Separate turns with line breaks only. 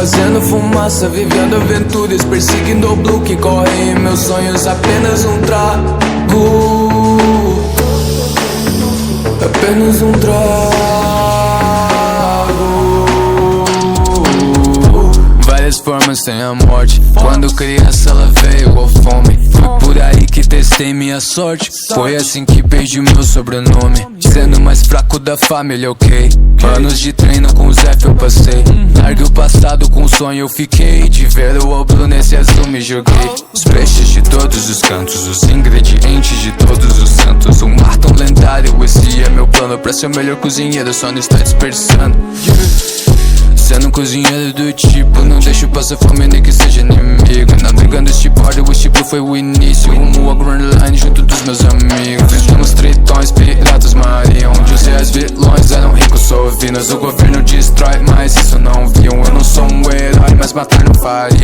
fazendo fumaça, vivendo aventuras, perseguindo o blue que corre em meus sonhos. Apenas um trago, apenas um trago. Várias formas tem a morte. Quando criança ela veio com fome. Foi por aí que testei minha sorte. Foi assim que perdi meu sobrenome, sendo mais fraco da família, ok. Anos de treino com o Zé eu passei. Larguei o passado com o sonho eu fiquei. De ver o obro nesse azul me joguei. Os peixes de todos os cantos, os ingredientes de todos os santos. Um mar tão lendário, esse é meu plano. Pra ser o melhor cozinheiro, só não está dispersando. Sendo um cozinheiro do tipo, não deixo passar fome nem que seja inimigo. Navegando este bordo, o estilo foi o início. Rumo a Grand Line junto dos meus amigos. Enfrentamos tritões, piratas mariam. Onde os reais vilões eram ricos sovinos. O governo destrói, mas isso não viam. Eu não sou um herói, mas matar não faria.